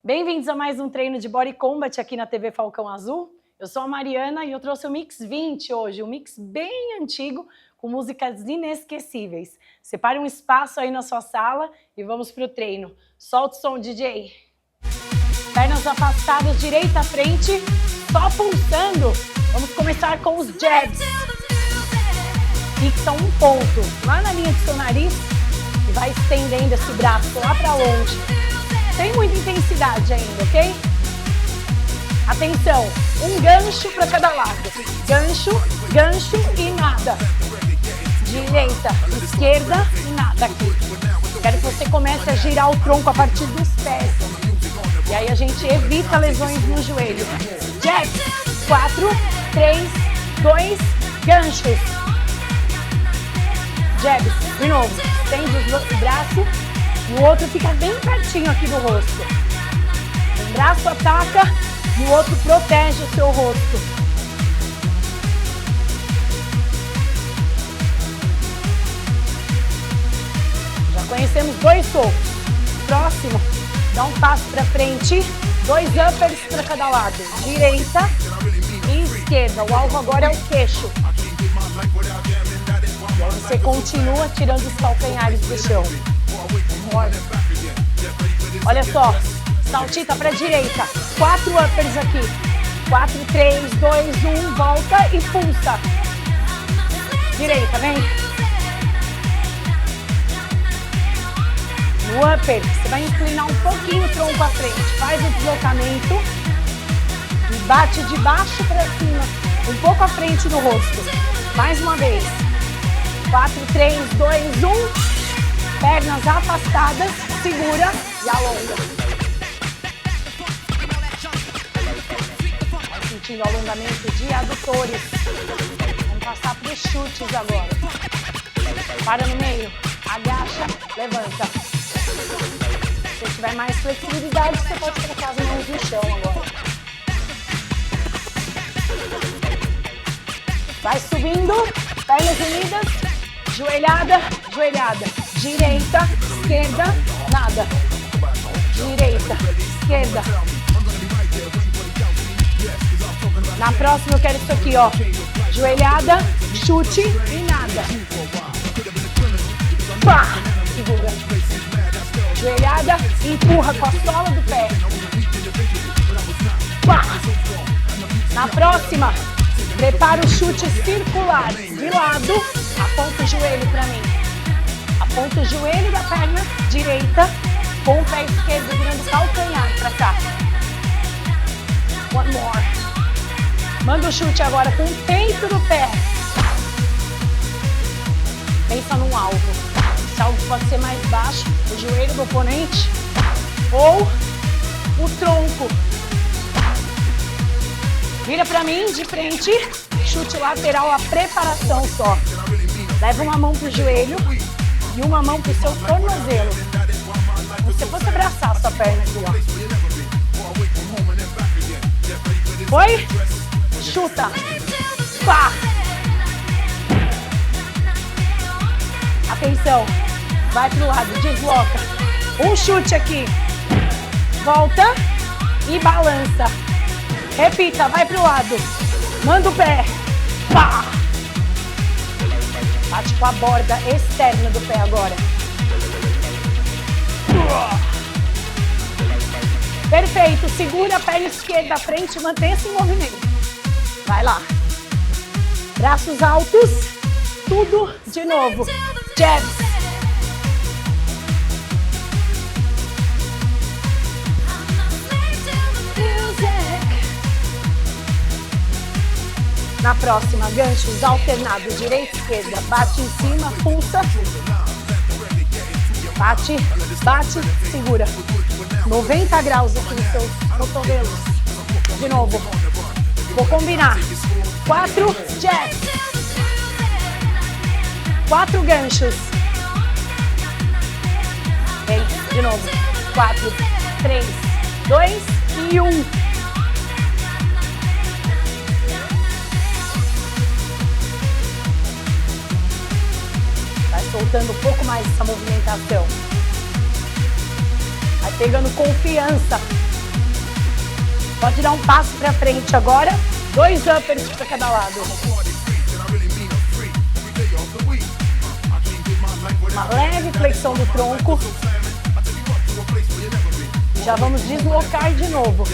Bem-vindos a mais um treino de Body Combat aqui na TV Falcão Azul. Eu sou a Mariana e eu trouxe o Mix 20 hoje, um mix bem antigo com músicas inesquecíveis. Separe um espaço aí na sua sala e vamos pro treino. Solta o som, DJ. Pernas afastadas, direita à frente, só pulsando. Vamos começar com os jabs. Fixa um ponto lá na linha do seu nariz e vai estendendo esse braço lá para longe. Sem muita intensidade ainda, ok? Atenção, um gancho para cada lado. Gancho, gancho e nada. Direita, esquerda e nada aqui. Quero que você comece a girar o tronco a partir dos pés. E aí a gente evita lesões no joelho. Jab, 4, 3, 2, ganchos. Jab, de novo, estende o braço e o outro fica bem pertinho aqui do rosto. Um braço ataca e o outro protege o seu rosto. Já conhecemos dois socos. Próximo, dá um passo para frente, dois uppers para cada lado. Direita e esquerda. O alvo agora é o queixo. E aí você continua tirando os calcanhares do chão. Olha só, saltita para a direita. 4 uppers aqui. 4, 3, 2, 1, volta e pulsa. Direita, vem. No upper, você vai inclinar um pouquinho o tronco à frente. Faz o deslocamento e bate de baixo para cima, um pouco à frente do rosto. Mais uma vez. 4, 3, 2, 1. Pernas afastadas, segura e alonga. Vai sentindo alongamento de adutores. Vamos passar para os chutes agora. Para no meio, agacha, levanta. Se você tiver mais flexibilidade, você pode colocar as mãos no chão agora. Vai subindo, pernas unidas, joelhada, joelhada. Direita, esquerda, nada. Direita, esquerda. Na próxima eu quero isso aqui, ó. Joelhada, chute e nada. Pá! Segura. Joelhada, empurra com a sola do pé. Pá! Na próxima, prepara o chute circular. De lado, aponta o joelho pra mim. Aponta o joelho da perna direita com o pé esquerdo virando calcanhar pra cá. One more. Manda o chute agora com o peito do pé. Pensa num alvo. Esse alvo pode ser mais baixo, o joelho do oponente ou o tronco. Vira pra mim de frente. Chute lateral, a preparação só. Leva uma mão pro joelho e uma mão pro seu tornozelo. Como se fosse abraçar a sua perna aqui, ó. Foi? Chuta. Pá. Atenção. Vai pro lado, desloca. Um chute aqui. Volta e balança. Repita, vai pro lado. Manda o pé. Pá. Bate com a borda externa do pé agora. Perfeito. Segura a perna esquerda à frente e mantenha esse movimento. Vai lá. Braços altos. Tudo de novo. Jabs. Na próxima, ganchos alternados, direita e esquerda. Bate em cima, pulsa. Bate, bate, segura. 90 graus aqui nos seus cotovelos. De novo. Vou combinar. 4 jabs. 4 ganchos. Vem, de novo. 4, 3, 2 e 1. Soltando um pouco mais essa movimentação. Vai pegando confiança. Pode dar um passo pra frente agora. 2 uppers para cada lado. Uma leve flexão do tronco. Já vamos deslocar de novo.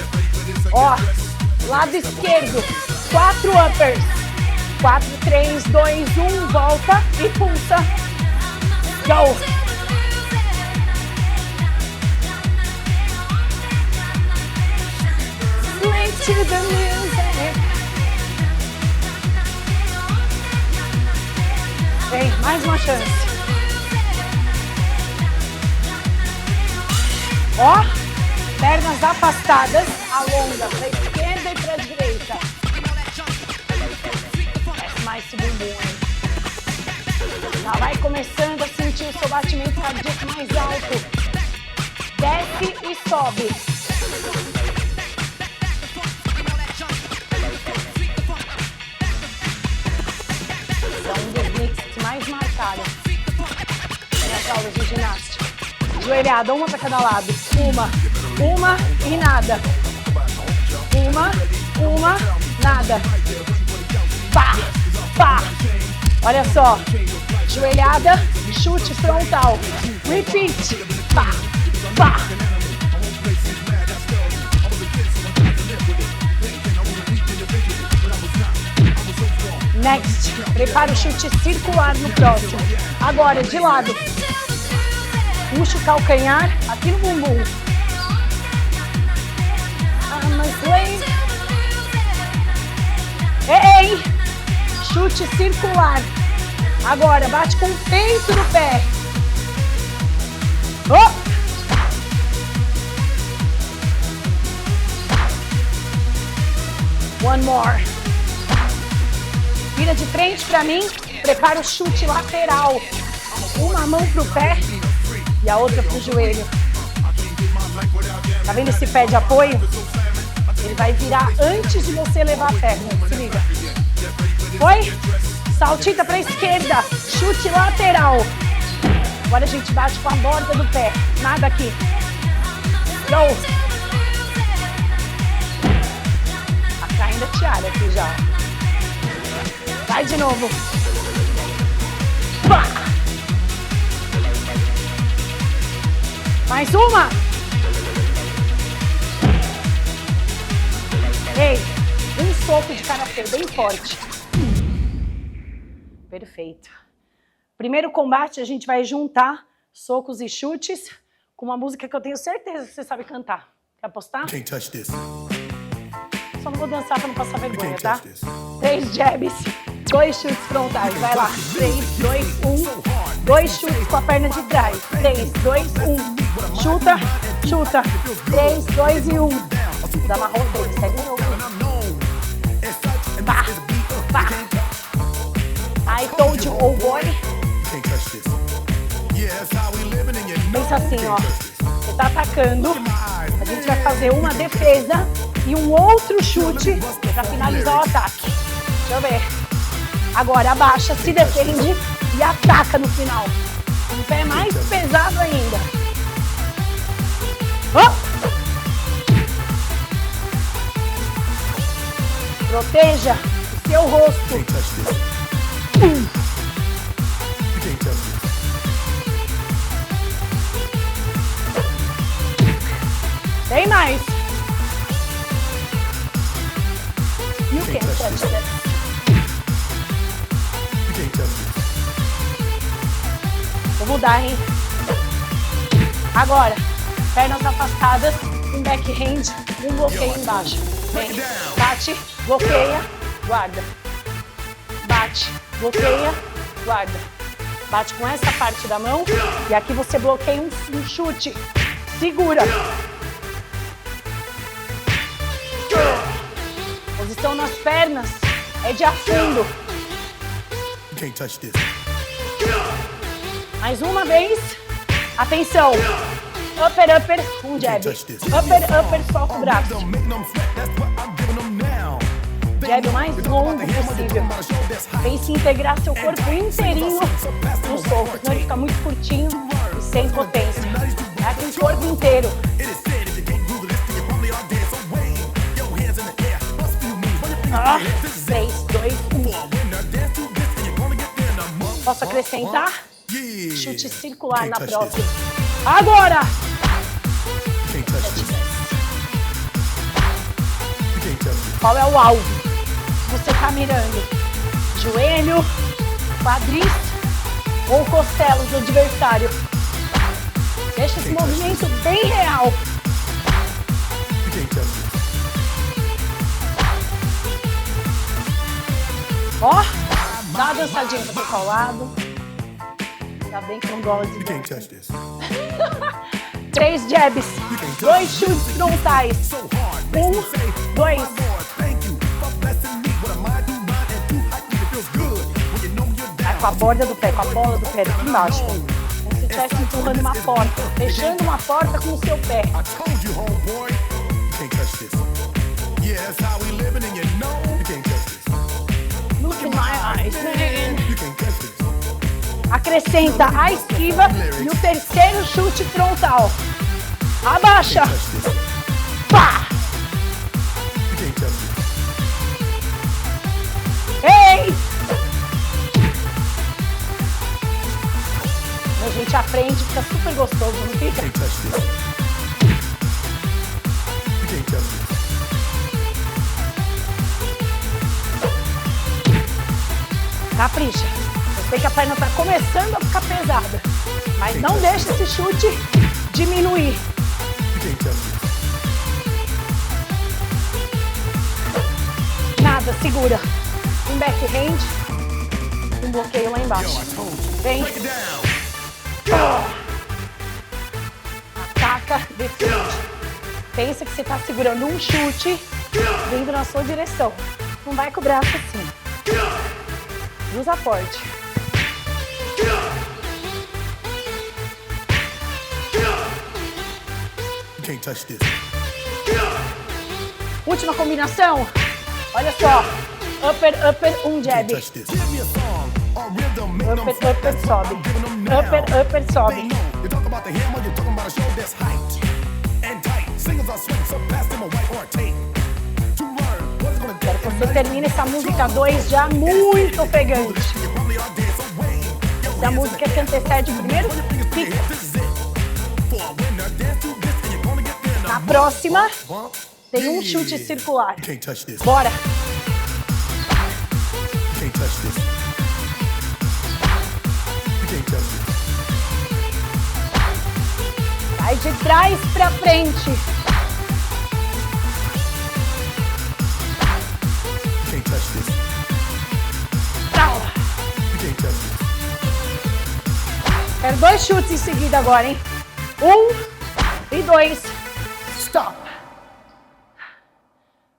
Ó, lado esquerdo. 4 uppers. 4, 3, 2, 1. Volta e pulsa. Go. To the music. Vem, mais uma chance. Ó, pernas afastadas, alonga para a esquerda e para a direita. Desce mais esse bumbum, hein? Já vai começando a sentir o seu batimento cardíaco mais alto. Desce e sobe. Mais marcada nas aulas de ginástica. Joelhada, uma para cada lado. Uma e nada. Uma, nada. Pá, pá. Olha só. Joelhada, chute frontal. Repeat. Pá, pá. Next, prepara o chute circular no próximo. Agora, de lado. Puxa o calcanhar aqui no bumbum. Ei! Chute circular. Agora, bate com o peito no pé. Oh! One more. Vira de frente pra mim, prepara o chute lateral. Uma mão pro pé e a outra pro joelho. Tá vendo esse pé de apoio? Ele vai virar antes de você levar a perna. Se liga. Foi? Saltita pra esquerda. Chute lateral. Agora a gente bate com a borda do pé. Nada aqui. Go. Tá caindo a tiara aqui já. Vai de novo. Pá. Mais uma. Ei, um soco de karatê bem forte. Perfeito. Primeiro combate a gente vai juntar socos e chutes com uma música que eu tenho certeza que você sabe cantar. Quer apostar? Só não vou dançar para não passar vergonha, tá? 3 jabs, 2 chutes frontais. Vai lá. 3, 2, 1. 2 chutes com a perna de trás. 3, 2, 1. Chuta, chuta. 3, 2 e 1. Desamarrou o dedo. Segue o jogo. Pá, pá. I told you, oh boy. Pensa assim, ó. Você tá atacando. A gente vai fazer uma defesa e um outro chute para finalizar o ataque. Deixa eu ver. Agora abaixa, se defende e ataca no final. Um pé mais pesado ainda. Oh! Proteja o seu rosto. Tem mais. You can't touch this. Vou mudar, hein? Agora, pernas afastadas, um backhand, um bloqueio embaixo. Vem, bate, bloqueia, guarda. Bate, bloqueia, guarda. Bate com essa parte da mão e aqui você bloqueia um chute. Segura. Posição nas pernas é de afundo. Mais uma vez. Atenção. Upper, upper, um jab. Upper, upper, solta o braço. Jab o mais longo possível. Pense em integrar seu corpo inteirinho no soco, senão ele fica muito curtinho e sem potência. É aqui o corpo inteiro. 3, 2, 1. Posso acrescentar? Chute circular na próxima. Agora! Qual é o alvo que você está mirando? Joelho, quadris ou costelas do adversário? Deixa esse movimento bem real. Ó, dá uma dançadinha para o lado. Ainda bem que não gosto de 3 jabs, 2 chutes frontais. 1, 2. Vai com a borda do pé, com a bola do pé aqui embaixo. Como se estivesse empurrando uma porta, fechando uma porta com o seu pé. Look in my eyes, man. Acrescenta a esquiva e o terceiro chute frontal. Abaixa. Pá! Ei! A gente aprende, fica super gostoso, não fica? Capricha. Eu sei que a perna está começando a ficar pesada, mas não deixa esse chute diminuir. Nada, segura. Um backhand, um bloqueio lá embaixo. Vem. Ataca, defende. Pensa que você está segurando um chute vindo na sua direção. Não vai com o braço assim. Usa forte. Última combinação. Olha só. Upper, upper, um jab. Upper, upper, sobe. Upper, upper, sobe. Quero que você termine essa música 2 já muito ofegante. Essa música que antecede o primeiro pico. Na próxima, tem um chute circular. Bora! Vai de trás pra frente. Quero 2 chutes em seguida agora, hein? 1 e 2. Stop.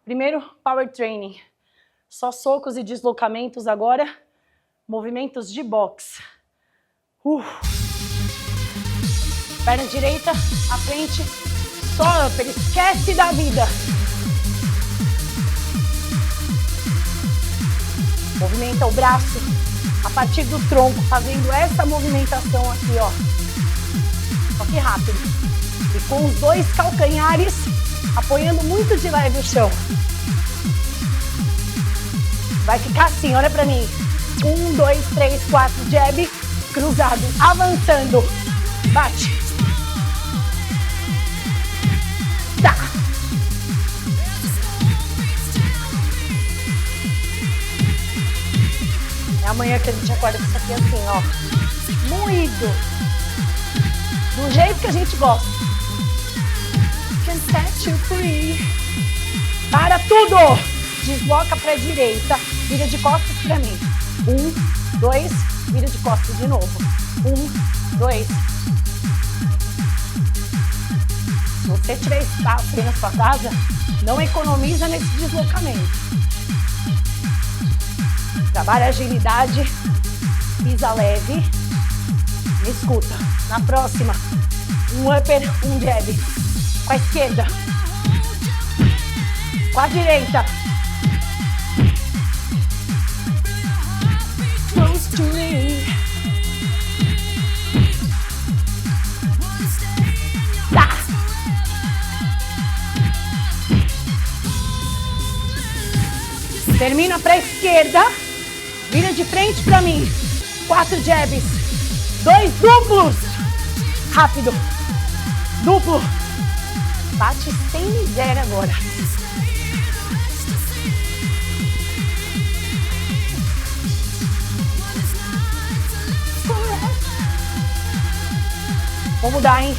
Primeiro, power training. Só socos e deslocamentos agora. Movimentos de boxe. Perna direita, à frente. Só upper. Esquece da vida. Movimenta o braço a partir do tronco, fazendo essa movimentação aqui, ó. Só que rápido. E com os 2 calcanhares apoiando muito de leve o chão. Vai ficar assim, olha pra mim. 1, 2, 3, 4, jab, cruzado, avançando. Bate. Tá. É amanhã que a gente acorda com isso aqui assim, ó. Moído. Do jeito que a gente gosta. Can set you free. Para tudo. Desloca pra direita. Vira de costas pra mim. 1, 2. Vira de costas de novo. 1, 2. Se você tiver espaço aí na sua casa, não economiza nesse deslocamento. Trabalha agilidade, pisa leve, me escuta. Na próxima, um upper, um jab. Com a esquerda. Com a direita. Close to me. Tá. Termina pra esquerda. Vira de frente pra mim. 4 jabs. 2 duplos. Rápido. Duplo. Bate sem miséria agora. Vamos mudar, hein?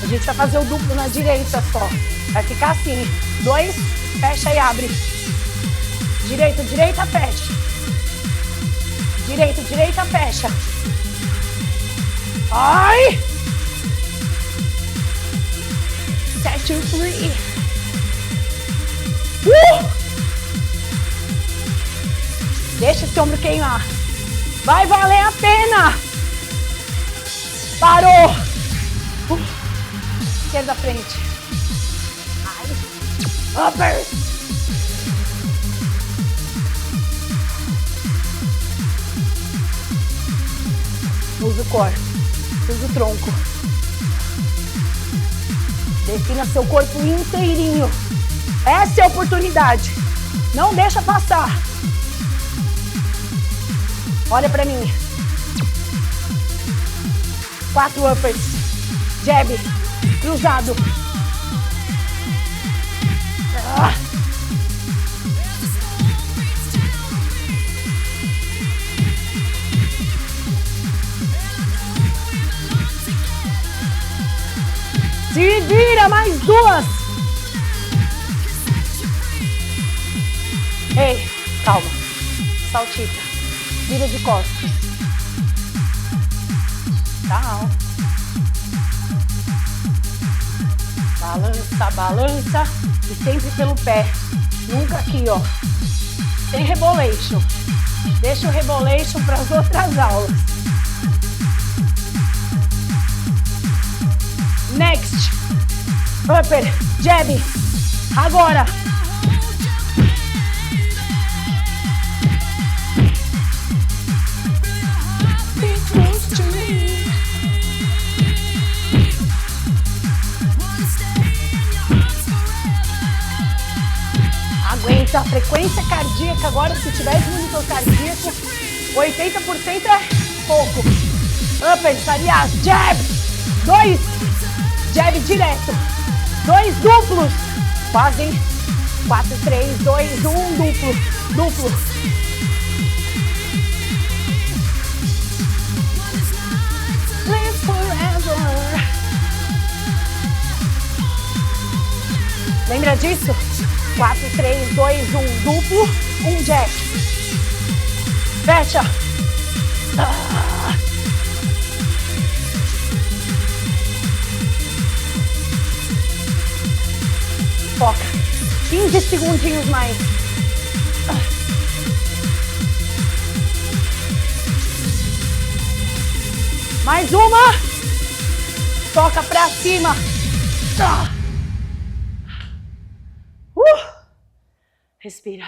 A gente vai fazer o duplo na direita só. Vai ficar assim. 2, fecha e abre. Direita, direita, fecha. Direita, direita, fecha. Ai! Set you free. Deixa esse ombro queimar. Vai valer a pena. Parou. Esquerda, frente. Ai. Upper. Usa o core. Usa o tronco. Defina seu corpo inteirinho. Essa é a oportunidade. Não deixa passar. Olha pra mim. 4 uppers. Jab. Cruzado. Se vira, mais 2. Ei, calma. Saltita. Vira de costas. Tchau. Balança, balança. E sempre pelo pé. Nunca aqui, ó. Sem rebolation. Deixa o rebolation para as outras aulas. Next. Upper. Jab. Agora. Aguenta a frequência cardíaca agora, se tiver de monitor cardíaco, 80% é pouco. Upper, variar, jab, 2, jab direto, 2 duplos, quase, 4, 3, 2, 1, duplo, duplo. Live forever. Lembra disso? 4, 3, 2, 1, duplo, 1 jab. Fecha. Foca. 15 segundinhos mais. Mais uma. Toca pra cima. Respira.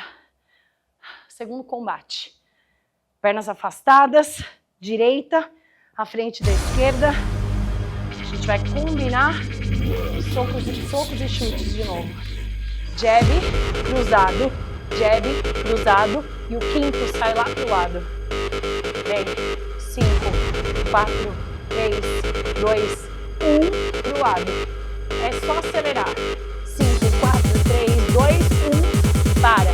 Segundo combate. Pernas afastadas, direita, à frente da esquerda. A gente vai combinar socos e chutes de novo. Jab, cruzado, jab, cruzado. E o quinto sai lá pro lado. Vem. 5, 4, 3, 2, 1, pro lado. É só acelerar. 5, 4, 3, 2, 1, para.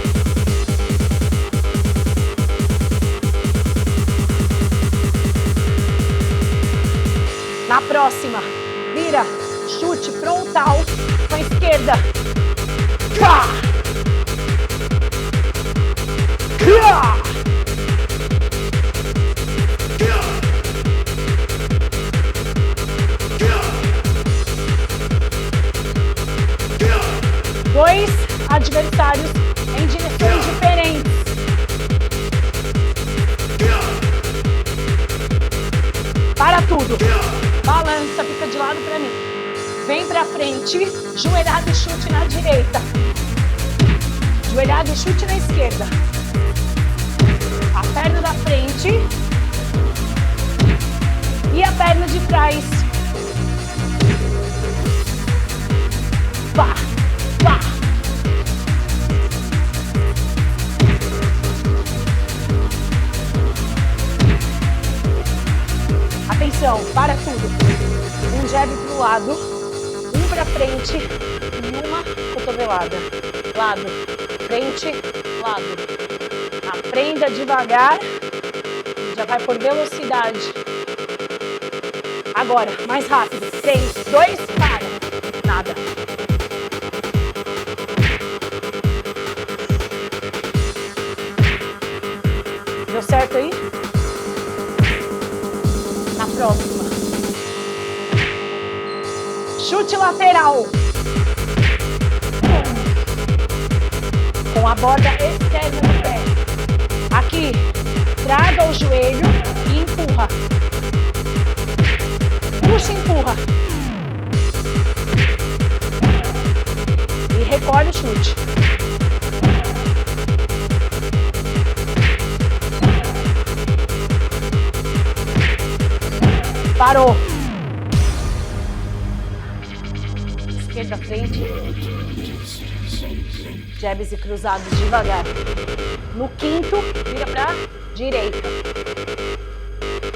Na próxima, vira, chute frontal com a esquerda. Cá! Cá! 2 adversários em direções diferentes. Para tudo. Balança, fica de lado para mim. Vem pra frente, joelhada e chute na direita. Joelhada e chute na esquerda. A perna da frente e a perna de trás. Pá, pá. atenção, para tudo. Um jab pro lado, um pra frente e uma cotovelada. Lado, frente, lado. Aprenda devagar, já vai por velocidade. Agora, mais rápido. 3, 2, para. Nada. Deu certo aí? Na próxima. Chute lateral. Com a borda externa do pé. Aqui, traga o joelho e empurra. Puxa e empurra. E recolhe o chute. Parou. Esquerda, frente. Jabs e cruzados devagar. No quinto, vira pra direita.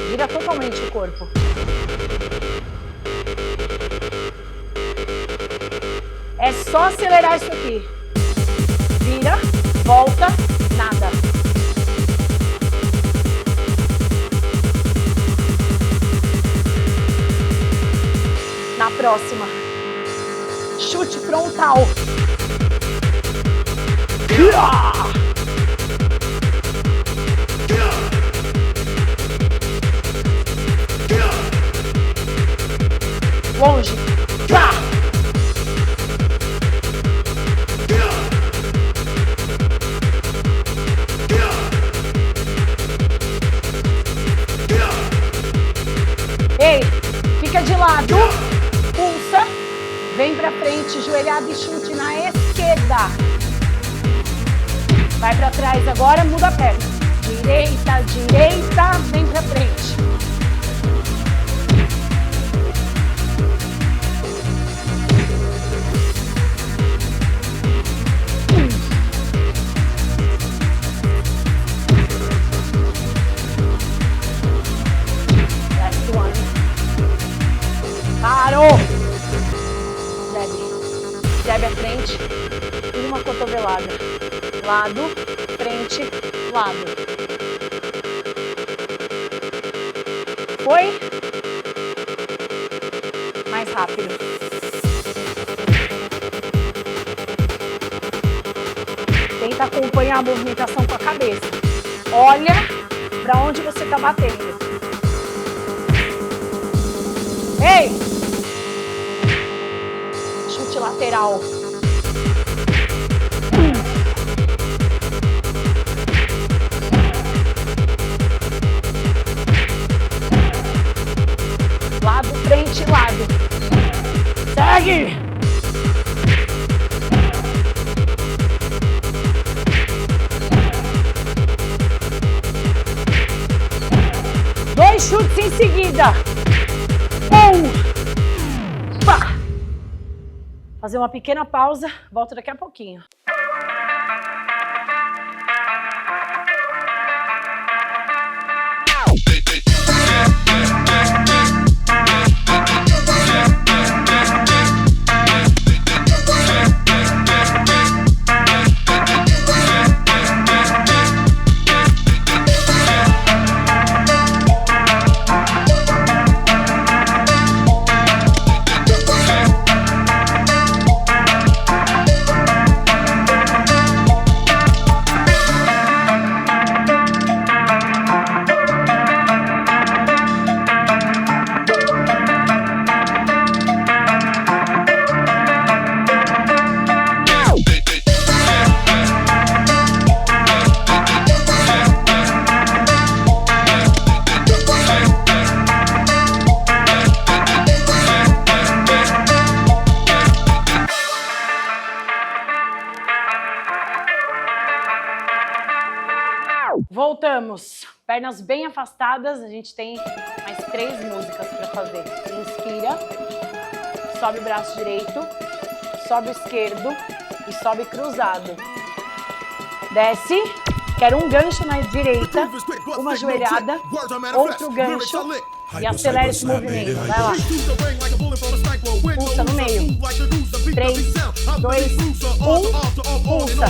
Vira totalmente o corpo. É só acelerar isso aqui. Vira, volta, nada. Na próxima. Chute frontal. Longe. Ei, fica de lado. Pulsa. Vem pra frente, joelhada e chute na esquerda. Vai pra trás agora, muda a perna. Direita, direita, vem pra frente. Last one. Parou. Jab à frente e uma cotovelada. Lado, frente, lado. Foi? Mais rápido. Tenta acompanhar a movimentação com a cabeça. Olha para onde você está batendo. Ei! Chute lateral. Lado, frente, lado. Segue! Dois chutes em seguida. Pá. Fazer uma pequena pausa. Volto daqui a pouquinho. Voltamos. Pernas bem afastadas. A gente tem mais 3 músicas para fazer. Inspira. Sobe o braço direito. Sobe o esquerdo. E sobe cruzado. Desce. Quero um gancho na direita. Uma joelhada. Outro gancho. E acelera esse movimento. Vai lá. Pulsa no meio. 3, 2, 1. Pulsa.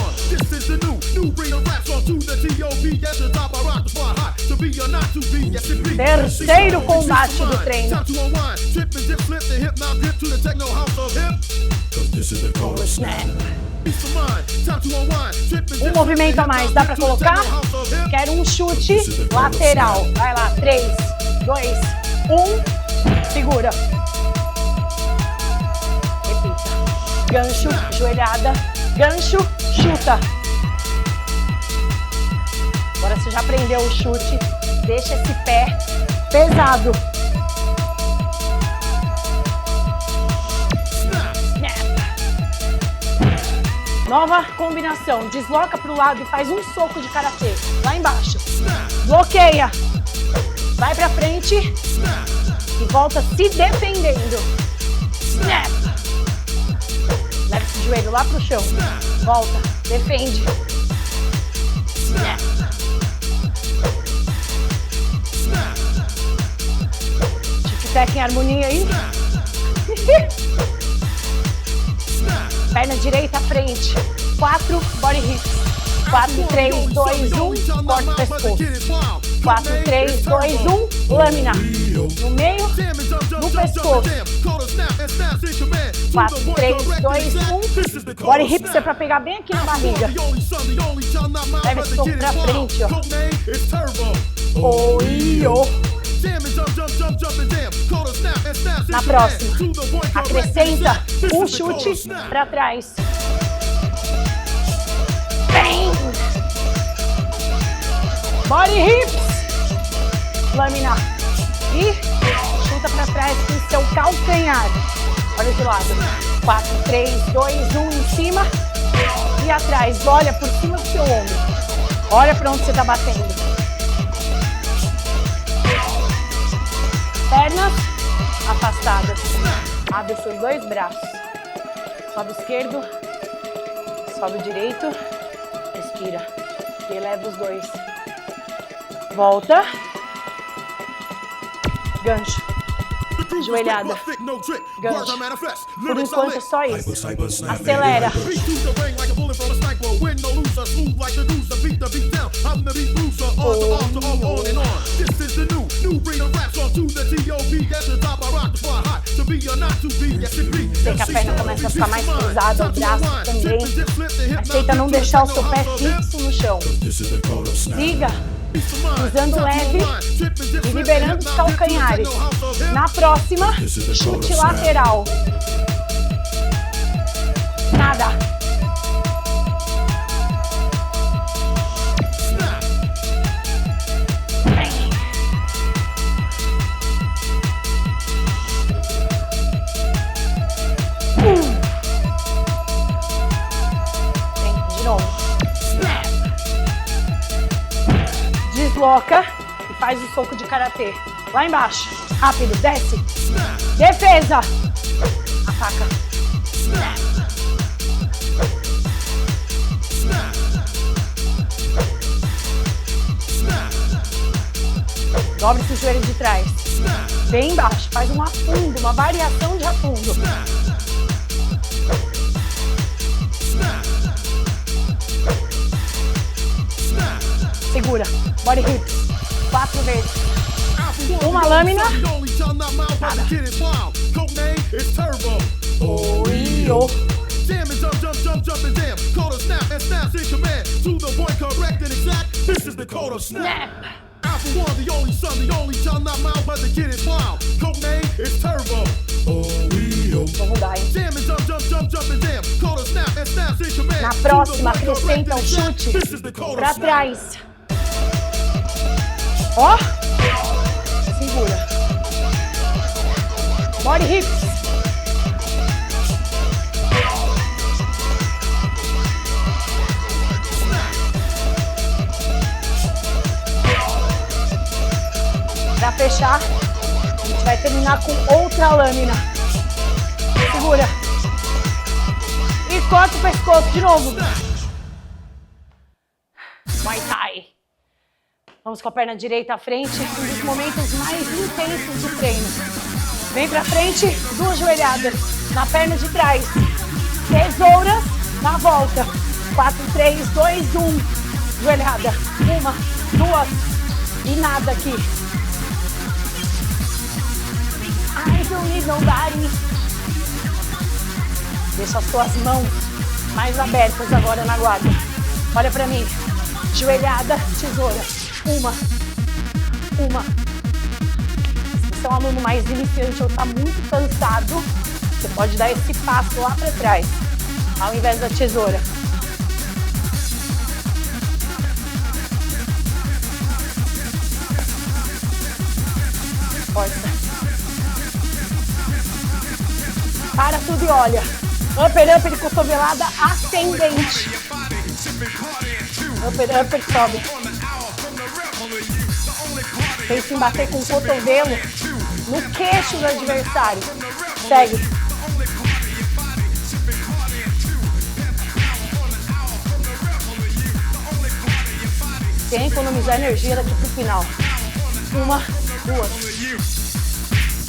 Terceiro combate do treino. Um movimento a mais. Dá pra colocar? Quero um chute lateral. Vai lá. 3, 2, 1. Segura. Repita. Gancho, joelhada. Gancho, chuta. Agora você já aprendeu o chute. Deixa esse pé pesado. Nova combinação. Desloca para o lado e faz um soco de karatê. Lá embaixo. Bloqueia. Vai para frente. E volta se defendendo. Snap. Leva esse joelho lá pro chão. Volta. Defende. Snap. Tic-tac em harmonia aí. Perna direita à frente. 4, body hips. 4, 3, 2, 1. Corta o pescoço. 4, 3, 2, 1. Lâmina. No meio, no pescoço. 4, 3, 2, 1. Body hips é pra pegar bem aqui na barriga. Leva esse soco pra frente, ó. Oi, Na próxima, acrescenta um chute para trás. Bem. Body hips. Lâmina. E chuta para trás com seu calcanhar. Olha de lado. 4, 3, 2, 1 em cima. E atrás. Olha por cima do seu ombro. Olha para onde você está batendo. Pernas afastadas. Abre os seus dois braços. Sobe o esquerdo. Sobe o direito. Respira. E eleva os dois. Volta. Gancho. Joelhada. Gancho. Por enquanto é só isso. Acelera. Sei que a perna começa a ficar mais pesada, o braço também. Mas tenta não deixar o seu pé fixo no chão. Siga usando leve e liberando os calcanhares. Na próxima, chute lateral. Nada. De novo. Desloca e faz o soco de karatê. Lá embaixo. Rápido, desce. Defesa. Ataca. Dobre esse joelho de trás. Bem embaixo. Faz um afundo, uma variação de afundo. Segura. Body hips. 4 vezes. Uma lâmina. Nada. Oi, oh. Snap. Vamos mudar, hein? Na próxima, acrescenta um chute pra trás. Ó. Segura. Body hips. Pra fechar, a gente vai terminar com outra lâmina. Segura. E corta o pescoço de novo. Muay Thai. Vamos com a perna direita à frente, um dos momentos mais intensos do treino. Vem pra frente, 2 joelhadas na perna de trás. Tesouras na volta. 4, 3, 2, 1. Joelhada. 1, 2 e nada aqui. I don't need nobody. Deixa as suas mãos mais abertas agora na guarda. Olha pra mim. Joelhada, tesoura. 1. Se você é um aluno mais iniciante ou tá muito cansado, você pode dar esse passo lá pra trás, ao invés da tesoura. Força. Para tudo e olha. Upper, upper, cotovelada ascendente. Upper, upper, sobe. Pensa em bater com o cotovelo no queixo do adversário. Segue. Sem economizar energia daqui pro final. 1, 2.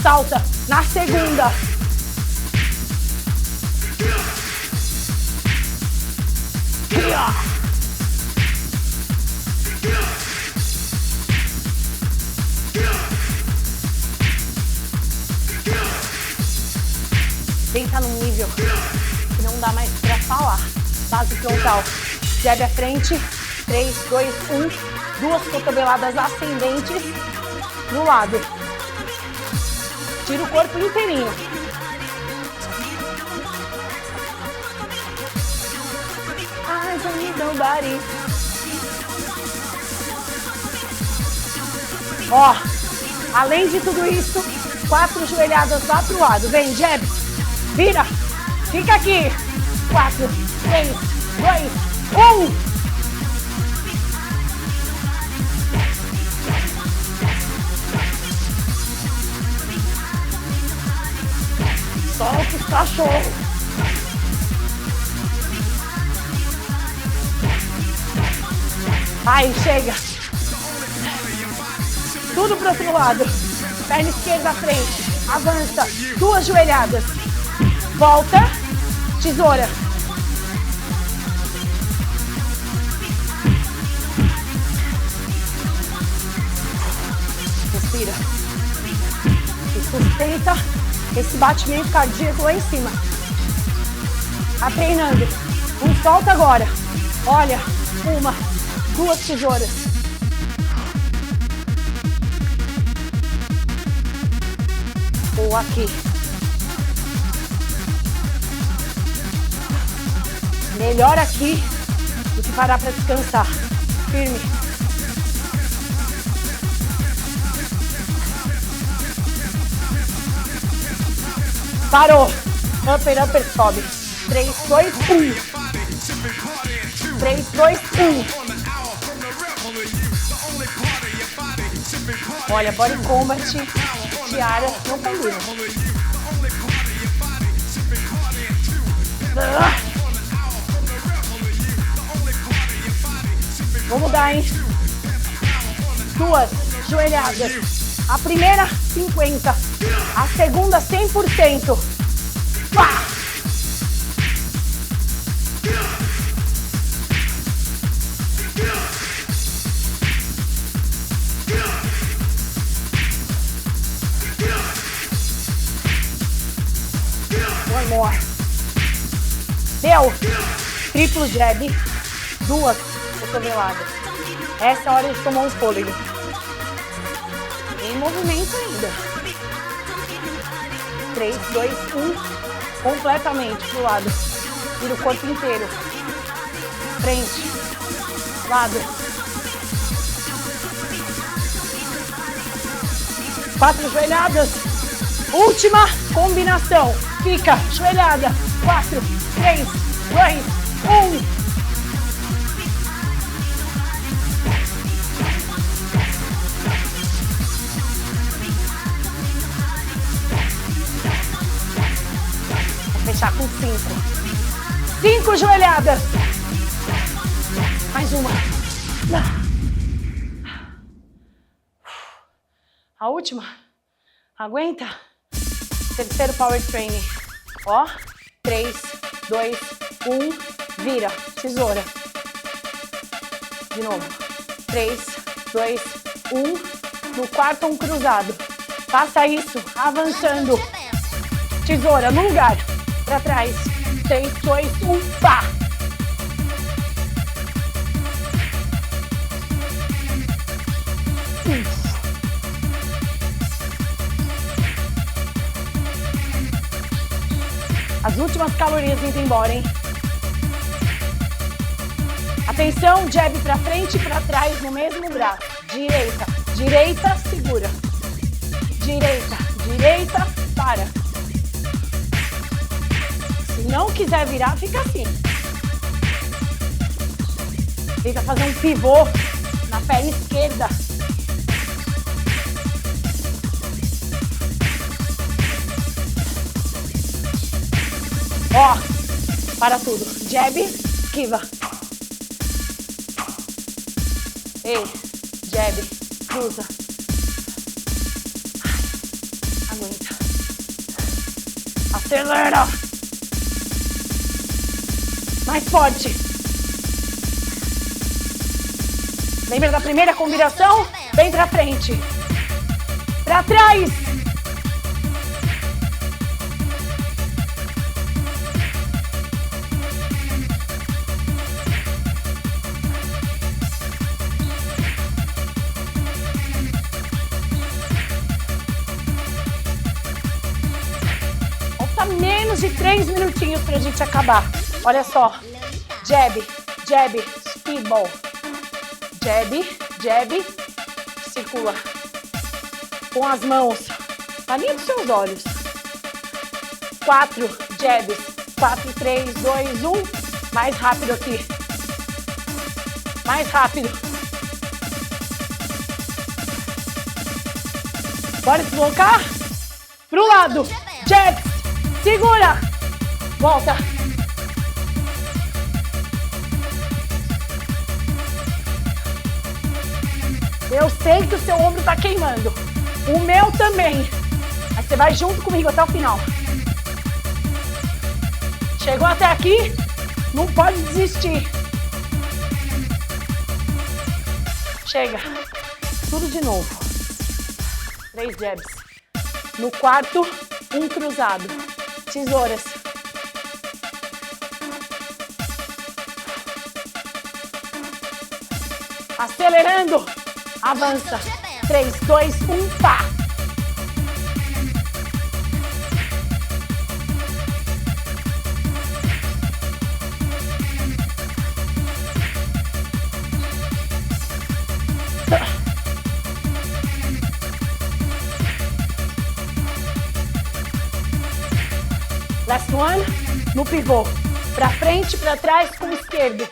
Salta na segunda. Pensa num nível que não dá mais pra falar. Base frontal. Jab à frente. 3, 2, 1. 2 cotoveladas ascendentes no lado. Tira o corpo inteirinho. I don't need nobody. Ó, além de tudo isso, 4 joelhadas lá pro lado. Vem, jab. Vira. Fica aqui. 4, 3, 2, 1. Solta os cachorros. Aí, chega. Tudo pro outro lado. Perna esquerda à frente. Avança. 2 joelhadas. Volta. Tesoura. Respira. E sustenta esse batimento cardíaco lá em cima. Tá treinando. Solta agora. Olha. 1, 2 tesouras. Ou aqui. Melhor aqui do que parar para descansar. Firme. Parou. Upper, upper, sobe. 3, 2, 1. 3, 2, 1. Olha, body combat, tiara, não combina. Vou mudar, hein? 2 joelhadas. A primeira, 50. A segunda, 100%. Pá! One more. Deu. Triplo jab. 2 cotoveladas. Essa é a hora de tomar um fôlego. Em movimento ainda. 3, 2, 1. Completamente pro lado. Vira o corpo inteiro. Frente. Lado. 4 joelhadas. Última combinação. Fica. Joelhada. 4, 3, 2, 1. Fechar com 5. 5 joelhadas. Mais uma. A última. Aguenta. Terceiro power training. Ó. 3, 2, 1. Vira. Tesoura. De novo. 3, 2, 1. No quarto, um cruzado. Faça isso. Avançando. Tesoura no lugar. Pra trás. 3, 2, 1. Pá. As últimas calorias indo embora, hein? Atenção, jab pra frente e pra trás no mesmo braço. Direita, direita, segura. Direita, direita, para. Se não quiser virar, fica assim. Tenta fazer um pivô na perna esquerda. Ó, para tudo. Jab, esquiva. Ei, jab, cruza. Aguenta. Acelera. Mais forte. Lembra da primeira combinação? Vem pra frente. Pra trás. Menos de 3 minutinhos pra gente acabar. Olha só. Jab, jab, speedball. Jab, jab, circula. Com as mãos na linha dos seus olhos. 4 jabs. 4, 3, 2, 1. Mais rápido aqui. Mais rápido. Bora deslocar? Pro lado. Jabs. Segura. Volta. Eu sei que o seu ombro tá queimando. O meu também. Mas você vai junto comigo até o final. Chegou até aqui? Não pode desistir. Chega. Tudo de novo. 3 jabs. No quarto, um cruzado. Tesouras. Acelerando. Avança. 3, 2, 1, pá. Last one. No pivô. Pra frente, pra trás, com o esquerdo.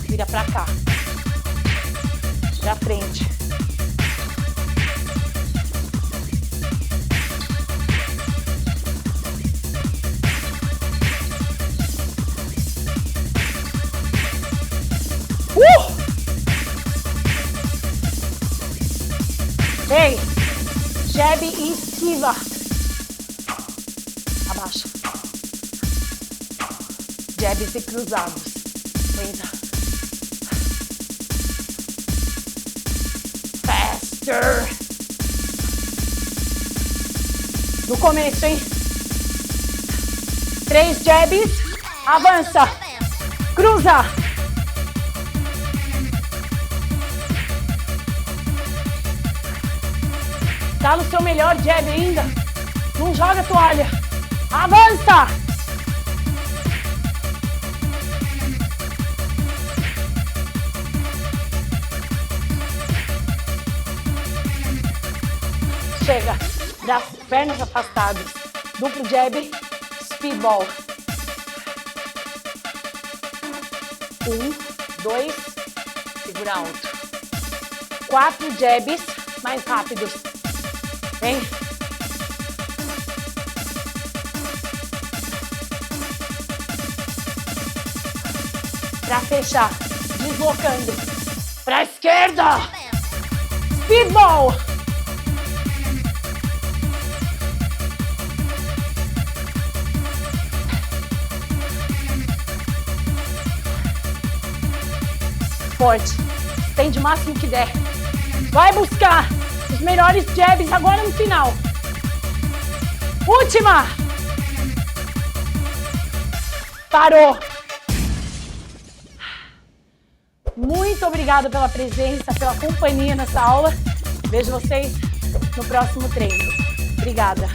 Vira pra cá. Pra frente. Ei, jab e esquiva. Abaixa. Jabs e cruzados. Lenta. Faster. Do começo, hein? 3 jabs. Avança. Cruza. Tá no seu melhor jab ainda. Não joga a toalha. Avança. Chega. Das pernas afastadas. Duplo jab. Speedball. 1, 2. Segura alto. 4 jabs mais rápidos. Vem. Pra fechar. Deslocando. Pra esquerda. Speedball. Forte. Estende o máximo que der. Vai buscar os melhores jabs agora no final. Última. Parou. Muito obrigada pela presença, pela companhia nessa aula. Vejo vocês no próximo treino. Obrigada.